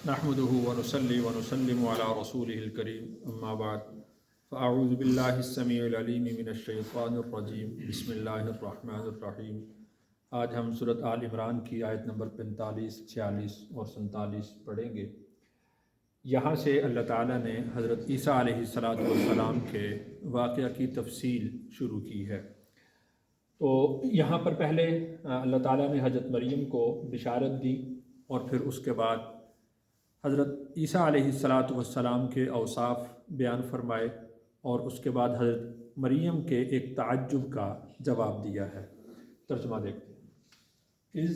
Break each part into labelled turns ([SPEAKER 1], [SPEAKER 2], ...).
[SPEAKER 1] نحمده ونصلي ونسلم على رسوله الكريم اما بعد فاعوذ بالله السميع العليم من الشيطان الرجيم بسم الله الرحمن الرحيم۔ آج ہم سورۃ آل عمران کی آیت نمبر 45، 46 اور 47 پڑھیں گے۔ یہاں سے اللہ تعالیٰ نے حضرت عیسیٰ علیہ السلام کے واقعہ کی تفصیل شروع کی ہے۔ تو یہاں پر پہلے اللہ تعالیٰ نے حضرت مریم کو بشارت دی اور پھر اس کے بعد حضرت عیسیٰ علیہ السلام کے اوصاف بیان فرمائے اور اس کے بعد حضرت مریم کے ایک تعجب کا جواب دیا ہے۔ ترجمہ دیکھتے ہیں۔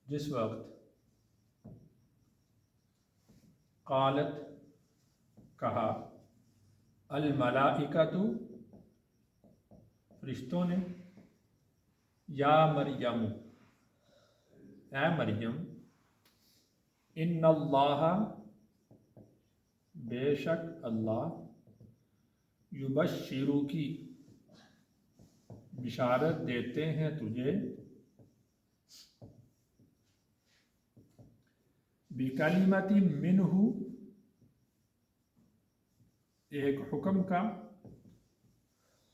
[SPEAKER 1] جس وقت قالت کہا الملائکۃ فرشتوں نے یا مریم اے مریم ان اللہ بے شک اللہ یبشرکی بشارت دیتے ہیں تجھے بکلمۃ منہ ایک حکم کا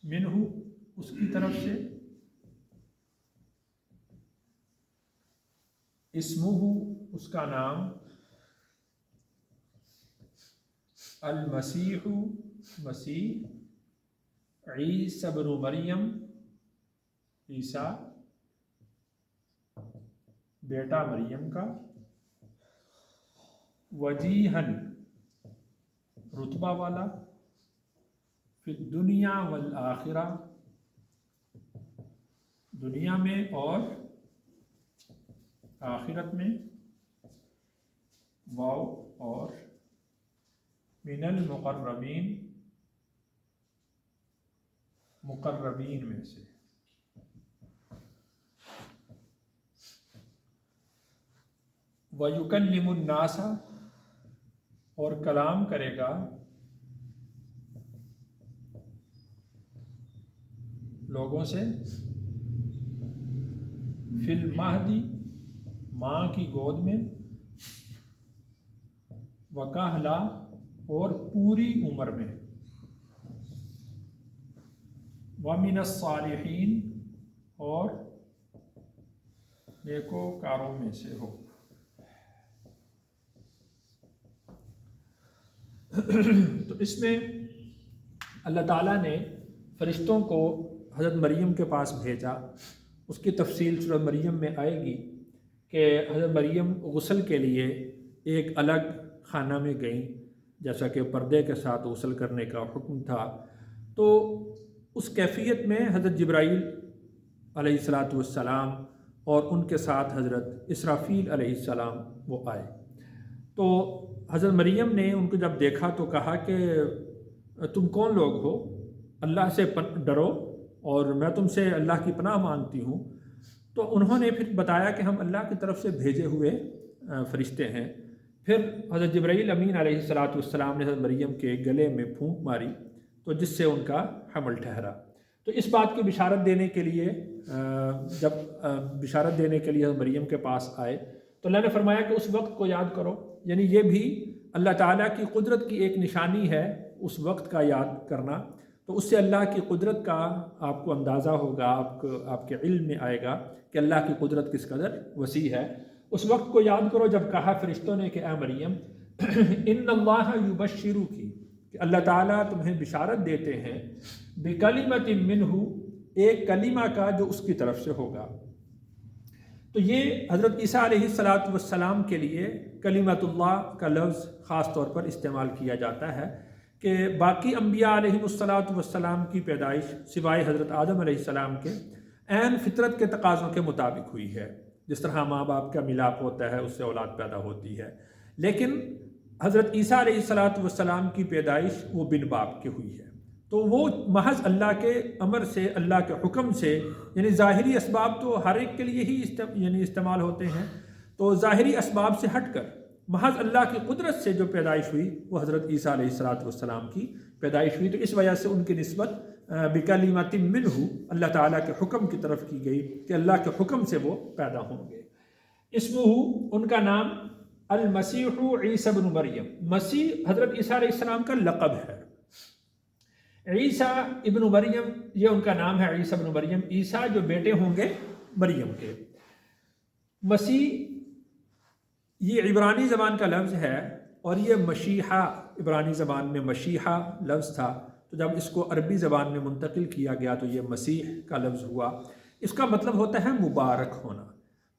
[SPEAKER 1] منہ اس کی طرف سے اسمہ اس کا نام المسیح مسیح عیسی بن مریم عیسیٰ بیٹا مریم کا وجیہن رتبہ والا فی الدنیا والآخرہ دنیا میں اور آخرت میں واو اور من المقربین مقربین میں سے وَيُكَلِّمُ النَّاسَ اور کلام کرے گا لوگوں سے فی المہدی ماں کی گود میں وکہلا اور پوری عمر میں ومن الصالحین اور نیکوکاروں میں سے ہو۔ تو اس میں اللہ تعالیٰ نے فرشتوں کو حضرت مریم کے پاس بھیجا۔ اس کی تفصیل سورۃ مریم میں آئے گی کہ حضرت مریم غسل کے لیے ایک الگ خانہ میں گئیں، جیسا کہ پردے کے ساتھ غسل کرنے کا حکم تھا۔ تو اس کیفیت میں حضرت جبرائیل علیہ السلام اور ان کے ساتھ حضرت اسرافیل علیہ السلام وہ آئے۔ تو حضرت مریم نے ان کو جب دیکھا تو کہا کہ تم کون لوگ ہو؟ اللہ سے ڈرو اور میں تم سے اللہ کی پناہ مانگتی ہوں۔ تو انہوں نے پھر بتایا کہ ہم اللہ کی طرف سے بھیجے ہوئے فرشتے ہیں۔ پھر حضرت جبرائیل امین علیہ السلام نے حضرت مریم کے گلے میں پھونک ماری تو جس سے ان کا حمل ٹھہرا۔ تو اس بات کی بشارت دینے کے لیے جب بشارت دینے کے لیے حضرت مریم کے پاس آئے تو اللہ نے فرمایا کہ اس وقت کو یاد کرو، یعنی یہ بھی اللہ تعالیٰ کی قدرت کی ایک نشانی ہے اس وقت کا یاد کرنا۔ تو اس سے اللہ کی قدرت کا آپ کو اندازہ ہوگا، آپ کے علم میں آئے گا کہ اللہ کی قدرت کس قدر وسیع ہے۔ اس وقت کو یاد کرو جب کہا فرشتوں نے کہ اے مریم ان اللہ یبشرکی کہ اللہ تعالیٰ تمہیں بشارت دیتے ہیں بکلمۃ منہ ایک کلمہ کا جو اس کی طرف سے ہوگا۔ تو یہ حضرت عیسیٰ علیہ السلام کے لیے کلمۃ اللہ کا لفظ خاص طور پر استعمال کیا جاتا ہے کہ باقی انبیاء علیہ السلام کی پیدائش سوائے حضرت آدم علیہ السلام کے عین فطرت کے تقاضوں کے مطابق ہوئی ہے۔ جس طرح ماں باپ کا ملاپ ہوتا ہے اس سے اولاد پیدا ہوتی ہے، لیکن حضرت عیسیٰ علیہ السلام کی پیدائش وہ بن باپ کی ہوئی ہے۔ تو وہ محض اللہ کے امر سے، اللہ کے حکم سے، یعنی ظاہری اسباب تو ہر ایک کے لیے ہی استعمال ہوتے ہیں، تو ظاہری اسباب سے ہٹ کر محض اللہ کی قدرت سے جو پیدائش ہوئی وہ حضرت عیسیٰ علیہ السلام کی پیدائش ہوئی۔ تو اس وجہ سے ان کی نسبت بکلمۃ منہ اللہ تعالیٰ کے حکم کی طرف کی گئی کہ اللہ کے حکم سے وہ پیدا ہوں گے۔ اسمہ ان کا نام المسیح عیسی ابن مریم، مسیح حضرت عیسیٰ علیہ السلام کا لقب ہے۔ عیسیٰ ابن مریم یہ ان کا نام ہے، عیسیٰ ابن مریم، عیسیٰ جو بیٹے ہوں گے مریم کے۔ مسیح یہ عبرانی زبان کا لفظ ہے، اور یہ مشیحہ عبرانی زبان میں مشیحہ لفظ تھا، تو جب اس کو عربی زبان میں منتقل کیا گیا تو یہ مسیح کا لفظ ہوا۔ اس کا مطلب ہوتا ہے مبارک ہونا۔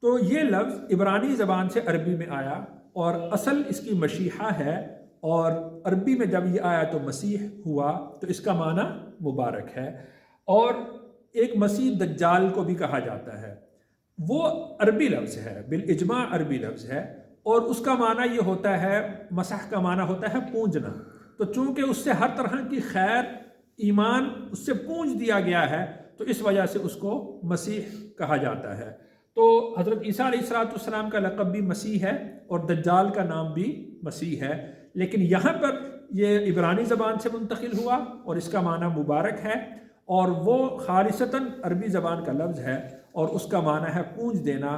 [SPEAKER 1] تو یہ لفظ عبرانی زبان سے عربی میں آیا، اور اصل اس کی مشیحہ ہے، اور عربی میں جب یہ آیا تو مسیح ہوا، تو اس کا معنی مبارک ہے۔ اور ایک مسیح دجال کو بھی کہا جاتا ہے، وہ عربی لفظ ہے، بالاجماع عربی لفظ ہے، اور اس کا معنی یہ ہوتا ہے، مسح کا معنی ہوتا ہے پونجنا۔ تو چونکہ اس سے ہر طرح کی خیر ایمان اس سے پونج دیا گیا ہے، تو اس وجہ سے اس کو مسیح کہا جاتا ہے۔ تو حضرت عیسیٰ علیہ السلام کا لقب بھی مسیح ہے، اور دجال کا نام بھی مسیح ہے، لیکن یہاں پر یہ عبرانی زبان سے منتقل ہوا اور اس کا معنی مبارک ہے، اور وہ خالصتاً عربی زبان کا لفظ ہے، اور اس کا معنی ہے پونج دینا،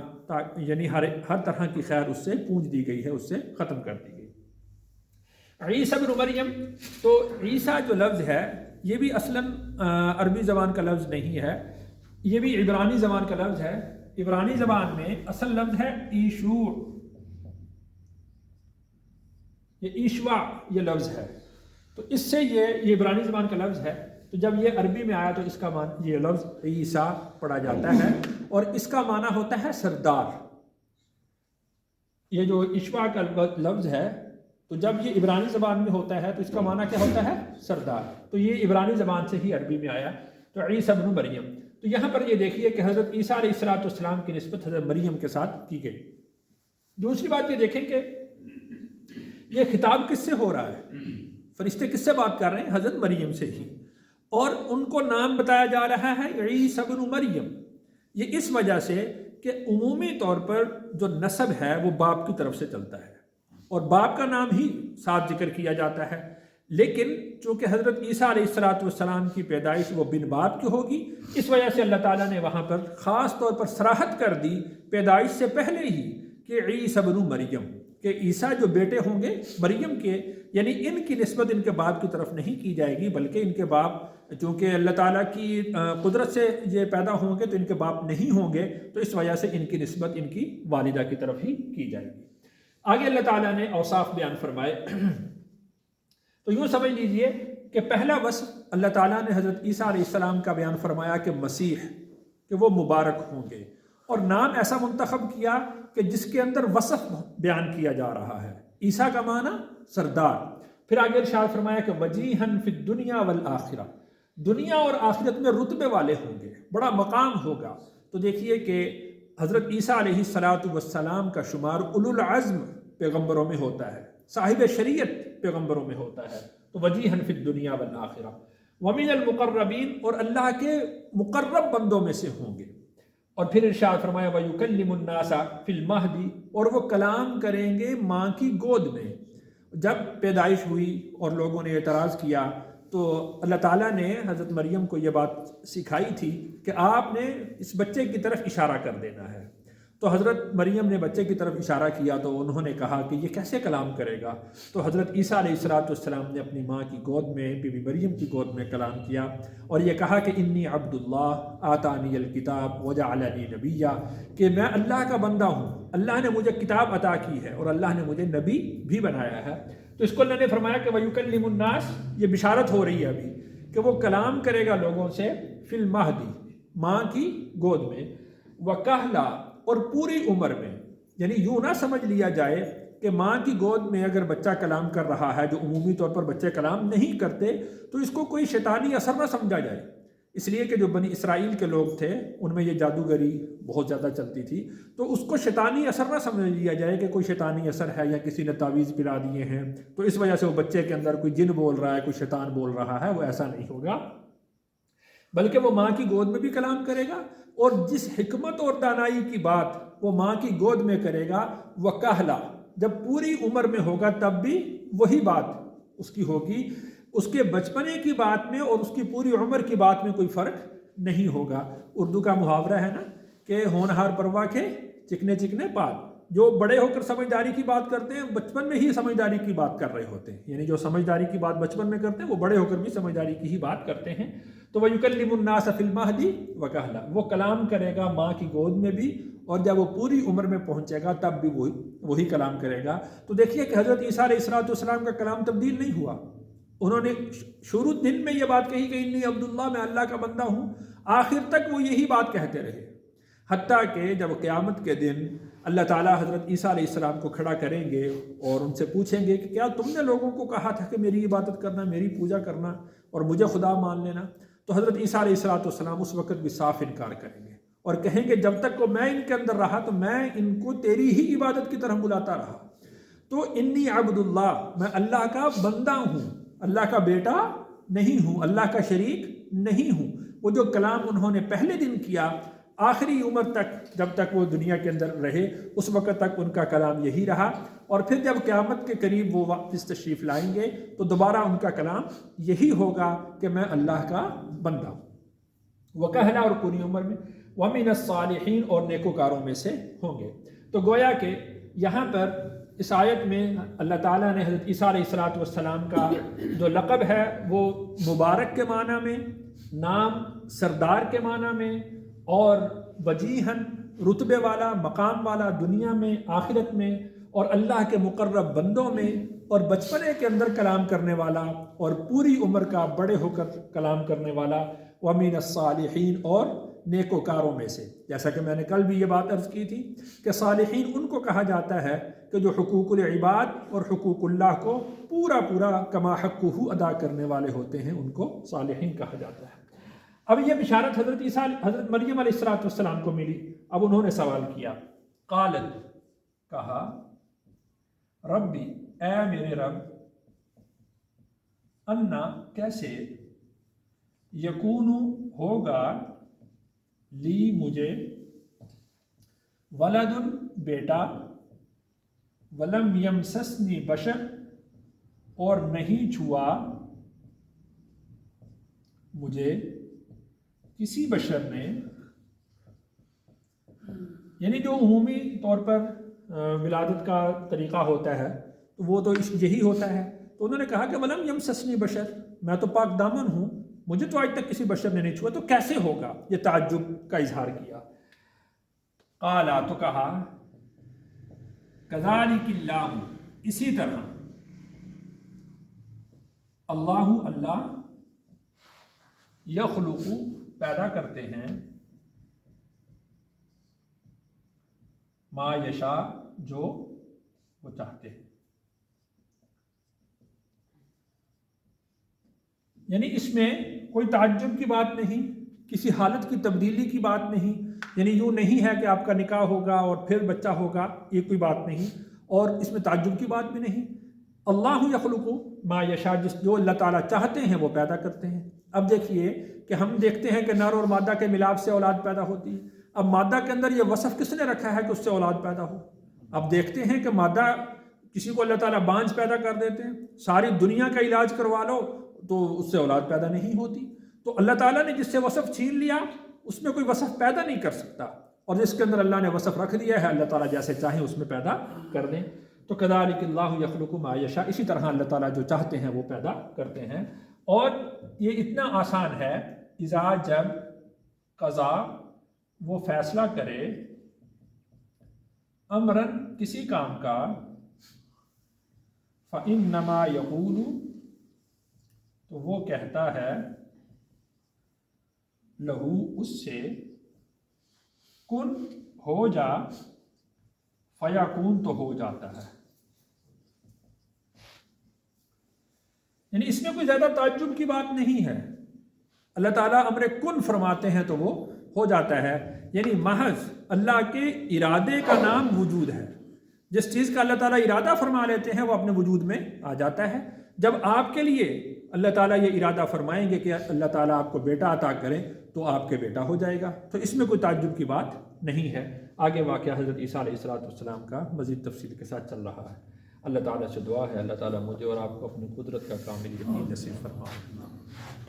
[SPEAKER 1] یعنی ہر طرح کی خیر اس سے پونج دی گئی ہے، اس سے ختم کر دی گئی۔ عیسیٰ ابن مریم، تو عیسیٰ جو لفظ ہے یہ بھی اصلاً عربی زبان کا لفظ نہیں ہے، یہ بھی عبرانی زبان کا لفظ ہے۔ عبرانی زبان میں اصل لفظ ہے ایشوع، یہ ایشوا یہ لفظ ہے، تو اس سے یہ عبرانی زبان کا لفظ ہے۔ تو جب یہ عربی میں آیا تو اس کا معنی یہ لفظ عیسیٰ پڑھا جاتا ہے، اور اس کا معنی ہوتا ہے سردار۔ یہ جو ایشوا کا لفظ ہے، تو جب یہ عبرانی زبان میں ہوتا ہے تو اس کا معنی کیا ہوتا ہے؟ سردار۔ تو یہ عبرانی زبان سے ہی عربی میں آیا، تو عیسیٰ ابن مریم۔ تو یہاں پر یہ دیکھیے کہ حضرت عیسیٰ علیہ السلام کی نسبت حضرت مریم کے ساتھ کی گئی۔ دوسری بات یہ دیکھیں کہ یہ خطاب کس سے ہو رہا ہے؟ فرشتے کس سے بات کر رہے ہیں؟ حضرت مریم سے ہی، اور ان کو نام بتایا جا رہا ہے عیسیٰ ابن مریم۔ یہ اس وجہ سے کہ عمومی طور پر جو نسب ہے وہ باپ کی طرف سے چلتا ہے، اور باپ کا نام ہی ساتھ ذکر کیا جاتا ہے، لیکن چونکہ حضرت عیسیٰ علیہ السلام کی پیدائش وہ بن باپ کی ہوگی، اس وجہ سے اللہ تعالیٰ نے وہاں پر خاص طور پر صراحت کر دی پیدائش سے پہلے ہی کہ عیسیٰ ابن مریم، کہ عیسیٰ جو بیٹے ہوں گے مریم کے، یعنی ان کی نسبت ان کے باپ کی طرف نہیں کی جائے گی، بلکہ ان کے باپ چونکہ اللہ تعالیٰ کی قدرت سے یہ پیدا ہوں گے تو ان کے باپ نہیں ہوں گے، تو اس وجہ سے ان کی نسبت ان کی والدہ کی طرف ہی کی جائے گی۔ آگے اللہ تعالیٰ نے اوصاف بیان فرمائے، تو یوں سمجھ لیجئے کہ پہلا وصف اللہ تعالیٰ نے حضرت عیسیٰ علیہ السلام کا بیان فرمایا کہ مسیح، کہ وہ مبارک ہوں گے، اور نام ایسا منتخب کیا کہ جس کے اندر وصف بیان کیا جا رہا ہے۔ عیسیٰ کا معنی سردار، پھر آگے ارشاد فرمایا کہ وجیہن فی الدنیا والآخرہ، دنیا اور آخرت میں رتبے والے ہوں گے، بڑا مقام ہوگا۔ تو دیکھیے کہ حضرت عیسیٰ علیہ السلام کا شمار اولو العزم پیغمبروں میں ہوتا ہے، صاحب شریعت پیغمبروں میں ہوتا ہے، تو وجیہن فی الدنیا والآخرہ ومن المقربین، اور اللہ کے مقرب بندوں میں سے ہوں گے۔ اور پھر ارشاد فرمایا وَيُكَلِّمُ النَّاسَ فِي الْمَهْدِ، اور وہ کلام کریں گے ماں کی گود میں۔ جب پیدائش ہوئی اور لوگوں نے اعتراض کیا تو اللہ تعالیٰ نے حضرت مریم کو یہ بات سکھائی تھی کہ آپ نے اس بچے کی طرف اشارہ کر دینا ہے۔ تو حضرت مریم نے بچے کی طرف اشارہ کیا تو انہوں نے کہا کہ یہ کیسے کلام کرے گا؟ تو حضرت عیسیٰ علیہ السلام نے اپنی ماں کی گود میں، بی بی مریم کی گود میں کلام کیا، اور یہ کہا کہ انی عبد اللہ آتانی الکتاب وجعلنی نبیہ، کہ میں اللہ کا بندہ ہوں، اللہ نے مجھے کتاب عطا کی ہے اور اللہ نے مجھے نبی بھی بنایا ہے۔ تو اس کو اللہ نے فرمایا کہ وَيُكَلِّمُ النَّاسَ، یہ بشارت ہو رہی ہے ابھی کہ وہ کلام کرے گا لوگوں سے فی المہدی، ماں کی گود میں، وکہلا، اور پوری عمر میں۔ یعنی یوں نہ سمجھ لیا جائے کہ ماں کی گود میں اگر بچہ کلام کر رہا ہے، جو عمومی طور پر بچے کلام نہیں کرتے، تو اس کو کوئی شیطانی اثر نہ سمجھا جائے، اس لیے کہ جو بنی اسرائیل کے لوگ تھے ان میں یہ جادوگری بہت زیادہ چلتی تھی، تو اس کو شیطانی اثر نہ سمجھ لیا جائے کہ کوئی شیطانی اثر ہے یا کسی نے تعویذ پلا دیے ہیں تو اس وجہ سے وہ بچے کے اندر کوئی جن بول رہا ہے، کوئی شیطان بول رہا ہے، وہ ایسا نہیں ہوگا، بلکہ وہ ماں کی گود میں بھی کلام کرے گا، اور جس حکمت اور دانائی کی بات وہ ماں کی گود میں کرے گا، وہ کہلا، جب پوری عمر میں ہوگا تب بھی وہی بات اس کی ہوگی، اس کے بچپنے کی بات میں اور اس کی پوری عمر کی بات میں کوئی فرق نہیں ہوگا۔ اردو کا محاورہ ہے نا کہ ہونہار پروا کے چکنے چکنے پات، جو بڑے ہو کر سمجھداری کی بات کرتے ہیں بچپن میں ہی سمجھداری کی بات کر رہے ہوتے ہیں، یعنی جو سمجھداری کی بات بچپن میں کرتے ہیں وہ بڑے ہو کر بھی سمجھداری کی ہی بات کرتے ہیں۔ تو وَيُكَلِّمُ النَّاسَ فِي الْمَهْدِ وَكَهْلًا، وہ کلام کرے گا ماں کی گود میں بھی، اور جب وہ پوری عمر میں پہنچے گا تب بھی وہی کلام کرے گا۔ تو دیکھیے کہ حضرت عیسیٰ علیہ السلام کا کلام تبدیل نہیں ہوا، انہوں نے شروع دن میں یہ بات کہی کہ انی عبداللہ، میں اللہ کا بندہ ہوں، آخر تک وہ یہی بات کہتے رہے، حتیٰ کہ جب قیامت کے دن اللہ تعالیٰ حضرت عیسیٰ علیہ السلام کو کھڑا کریں گے اور ان سے پوچھیں گے کہ کیا تم نے لوگوں کو کہا تھا کہ میری عبادت کرنا، میری پوجا کرنا اور مجھے خدا مان لینا؟ تو حضرت عیسیٰ علیہ السلام اس وقت بھی صاف انکار کریں گے اور کہیں گے جب تک میں ان کے اندر رہا تو میں ان کو تیری ہی عبادت کی طرف بلاتا رہا۔ تو انی عبداللہ، میں اللہ کا بندہ ہوں، اللہ کا بیٹا نہیں ہوں، اللہ کا شریک نہیں ہوں۔ وہ جو کلام انہوں نے پہلے دن کیا، آخری عمر تک جب تک وہ دنیا کے اندر رہے اس وقت تک ان کا کلام یہی رہا، اور پھر جب قیامت کے قریب وہ واپس تشریف لائیں گے تو دوبارہ ان کا کلام یہی ہوگا کہ میں اللہ کا بندہ ہوں۔ وہ کہنا، اور پوری عمر میں وَمِنَ الصَّالِحِينَ، اور نیکوکاروں میں سے ہوں گے۔ تو گویا کہ یہاں پر اس آیت میں اللہ تعالیٰ نے حضرت عیسیٰ علیہ السلام کا جو لقب ہے وہ مبارک کے معنی میں، نام سردار کے معنی میں، اور وجیہن رتبے والا، مقام والا دنیا میں آخرت میں، اور اللہ کے مقرب بندوں میں، اور بچپنے کے اندر کلام کرنے والا، اور پوری عمر کا بڑے ہو کر کلام کرنے والا، وَمِنَ الصَّالِحِينَ، اور نیکوکاروں میں سے۔ جیسا کہ میں نے کل بھی یہ بات عرض کی تھی کہ صالحین ان کو کہا جاتا ہے کہ جو حقوق العباد اور حقوق اللہ کو پورا کما حقہ ادا کرنے والے ہوتے ہیں، ان کو صالحین کہا جاتا ہے۔ اب یہ بشارت حضرت مریم علیہ السلام کو ملی۔ اب انہوں نے سوال کیا، قالت، کہا، ربی، اے میرے رب، انا، کیسے، یکون، ہوگا، لی، مجھے، ولد، بیٹا، ولم یمسسنی، بشر، اور نہیں چھوا مجھے کسی بشر نے، یعنی جو عمومی طور پر ولادت کا طریقہ ہوتا ہے تو وہ تو یہی ہوتا ہے۔ تو انہوں نے کہا کہ ولم یمسسنی بشر، میں تو پاک دامن ہوں، مجھے تو آج تک کسی بشر نے نہیں چھوا، تو کیسے ہوگا؟ یہ تعجب کا اظہار کیا۔ قالا، تو کہا، کذالک اللہ، اسی طرح، اللہ یخلق، پیدا کرتے ہیں، ما یشاء، جو وہ چاہتے ہیں۔ یعنی اس میں کوئی تعجب کی بات نہیں، کسی حالت کی تبدیلی کی بات نہیں، یعنی یوں نہیں ہے کہ آپ کا نکاح ہوگا اور پھر بچہ ہوگا، یہ کوئی بات نہیں، اور اس میں تعجب کی بات بھی نہیں۔ اللہ یخلق ما یشاء، جو اللہ تعالیٰ چاہتے ہیں وہ پیدا کرتے ہیں۔ اب دیکھیے کہ ہم دیکھتے ہیں کہ نر اور مادہ کے ملاپ سے اولاد پیدا ہوتی ہے۔ اب مادہ کے اندر یہ وصف کس نے رکھا ہے کہ اس سے اولاد پیدا ہو؟ اب دیکھتے ہیں کہ مادہ، کسی کو اللہ تعالیٰ بانجھ پیدا کر دیتے ہیں، ساری دنیا کا علاج کروا لو تو اس سے اولاد پیدا نہیں ہوتی۔ تو اللہ تعالیٰ نے جس سے وصف چھین لیا اس میں کوئی وصف پیدا نہیں کر سکتا، اور جس کے اندر اللہ نے وصف رکھ دیا ہے اللہ تعالیٰ جیسے چاہیں اس میں پیدا کر دیں۔ تو کذالک اللہ یخلق ما یشاء، اسی طرح اللہ تعالیٰ جو چاہتے ہیں وہ پیدا کرتے ہیں۔ اور یہ اتنا آسان ہے، اذا، جب، قضا، وہ فیصلہ کرے، امرن، کسی کام کا، فإنما یقول، تو وہ کہتا ہے، لہو، اس سے، کن، ہو جا، فیکون، تو ہو جاتا ہے۔ یعنی اس میں کوئی زیادہ تعجب کی بات نہیں ہے، اللہ تعالیٰ امر کن فرماتے ہیں تو وہ ہو جاتا ہے، یعنی محض اللہ کے ارادے کا نام وجود ہے۔ جس چیز کا اللہ تعالیٰ ارادہ فرما لیتے ہیں وہ اپنے وجود میں آ جاتا ہے۔ جب آپ کے لیے اللہ تعالیٰ یہ ارادہ فرمائیں گے کہ اللہ تعالیٰ آپ کو بیٹا عطا کرے تو آپ کے بیٹا ہو جائے گا، تو اس میں کوئی تعجب کی بات نہیں ہے۔ آگے واقعہ حضرت عیسیٰ علیہ السلام کا مزید تفصیل کے ساتھ چل رہا ہے۔ اللہ تعالیٰ سے دعا ہے اللہ تعالیٰ مجھے اور آپ کو اپنی قدرت کا کامل یقین نصیب فرمائے۔